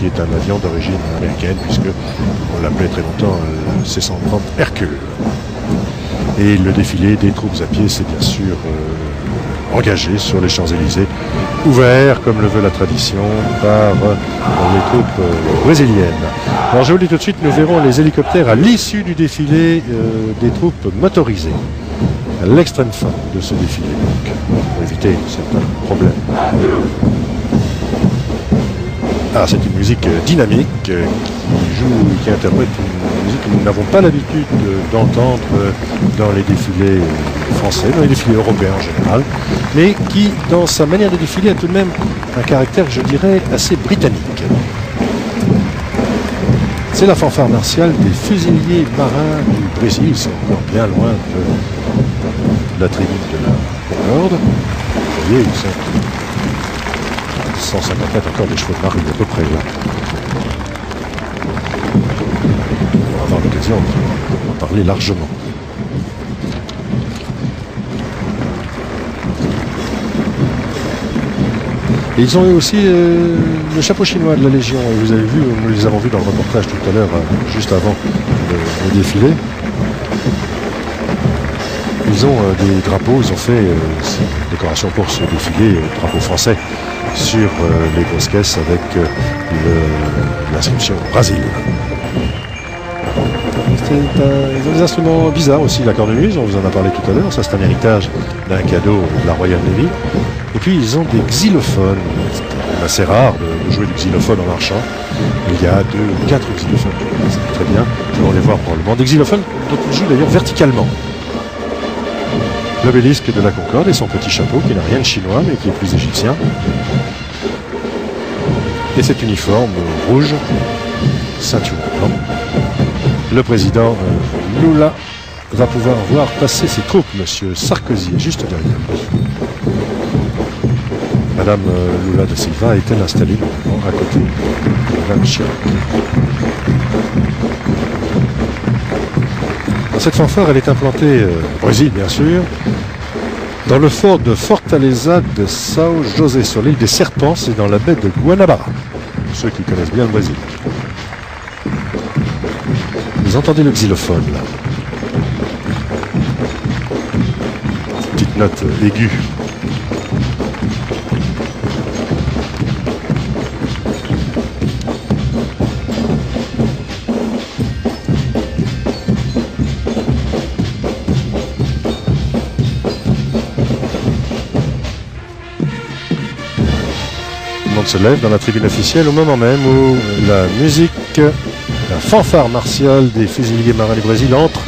qui est un avion d'origine américaine, puisque on l'appelait très longtemps C-130 Hercule. Et le défilé des troupes à pied, c'est bien sûr engagé sur les Champs-Élysées, ouvert, comme le veut la tradition, par les troupes brésiliennes. Alors je vous le dis tout de suite, nous verrons les hélicoptères à l'issue du défilé des troupes motorisées, à l'extrême fin de ce défilé, donc, pour éviter certains problèmes. Ah, c'est une musique dynamique qui interprète une musique que nous n'avons pas l'habitude d'entendre dans les défilés français, dans les défilés européens en général, mais qui, dans sa manière de défiler, a tout de même un caractère, je dirais, assez britannique. C'est la fanfare martiale des fusiliers marins du Brésil. Ils sont encore bien loin de la tribune de la Concorde. Vous voyez, ils sont 150 mètres encore des chevaux de marine à peu près là. On va avoir l'occasion d'en parler largement. Et ils ont eu aussi le chapeau chinois de la Légion. Et vous avez vu, nous les avons vus dans le reportage tout à l'heure, juste avant le défilé. Ils ont des drapeaux, ils ont fait une décoration pour ce défilé, drapeau français, sur les grosses caisses avec l'inscription Brésil. Ils ont des instruments bizarres aussi, la cornemuse, on vous en a parlé tout à l'heure, ça c'est un héritage d'un cadeau de la Royal Navy. Et puis ils ont des xylophones, c'est assez rare de jouer du xylophone en marchant. Il y a 2 ou 4 xylophones, c'est très bien, nous allons les voir probablement. Des xylophones dont ils jouent d'ailleurs verticalement. L'obélisque de la Concorde et son petit chapeau qui n'a rien de chinois mais qui est plus égyptien. Et cet uniforme rouge, ceinture blanc. Le président Lula va pouvoir voir passer ses troupes. Monsieur Sarkozy est juste derrière lui. Madame Lula da Silva est-elle installée à côté de Madame Chirac. Cette fanfare, elle est implantée au Brésil, bien sûr, dans le fort de Fortaleza de São José, sur l'île des Serpents, c'est dans la baie de Guanabara, pour ceux qui connaissent bien le Brésil. Vous entendez le xylophone, là. Petite note aiguë. Se lève dans la tribune officielle au moment même où la musique, la fanfare martiale des fusiliers marins du Brésil entre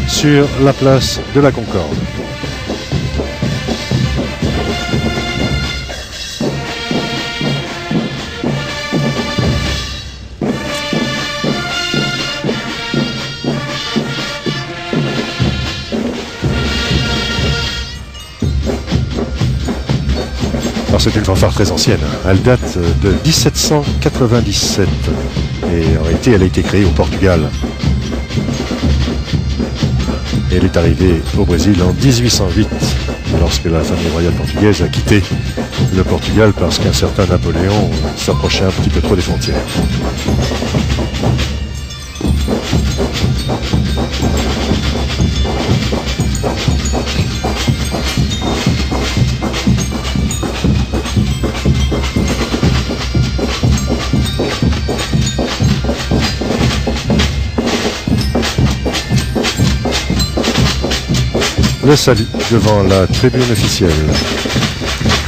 sur la place de la Concorde. C'est une fanfare très ancienne, elle date de 1797 et en réalité elle a été créée au Portugal. Et elle est arrivée au Brésil en 1808 lorsque la famille royale portugaise a quitté le Portugal parce qu'un certain Napoléon s'approchait un petit peu trop des frontières. Le salut devant la tribune officielle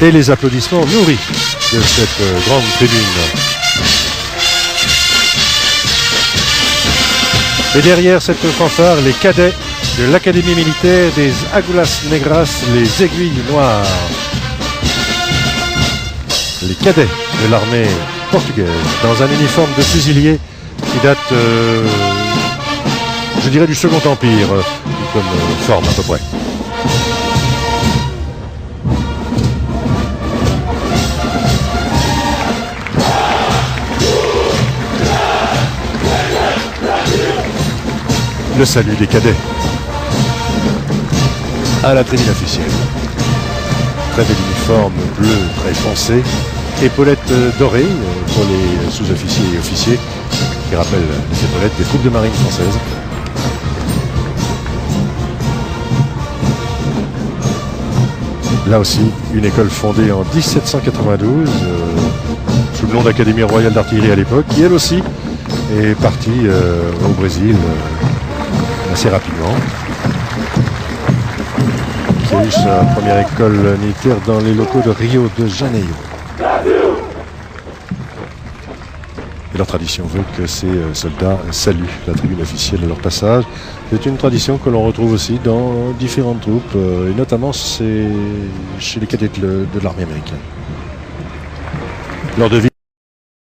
et les applaudissements nourris de cette grande tribune. Et derrière cette fanfare, les cadets de l'Académie militaire des Agulas Negras, les aiguilles noires. Les cadets de l'armée portugaise dans un uniforme de fusilier qui date, je dirais, du Second Empire, comme forme à peu près. Le salut des cadets à la tribune officielle. Très bel uniforme bleu très foncé, épaulettes dorées, pour les sous-officiers et officiers, qui rappellent les épaulettes des troupes de marine françaises. Là aussi, une école fondée en 1792, sous le nom d'Académie royale d'artillerie à l'époque, qui elle aussi est partie au Brésil assez rapidement. Qui a eu sa première école militaire dans les locaux de Rio de Janeiro. Et leur tradition veut que ces soldats saluent la tribune officielle à leur passage. C'est une tradition que l'on retrouve aussi dans différentes troupes, et notamment chez les cadets de l'armée américaine. Leur devise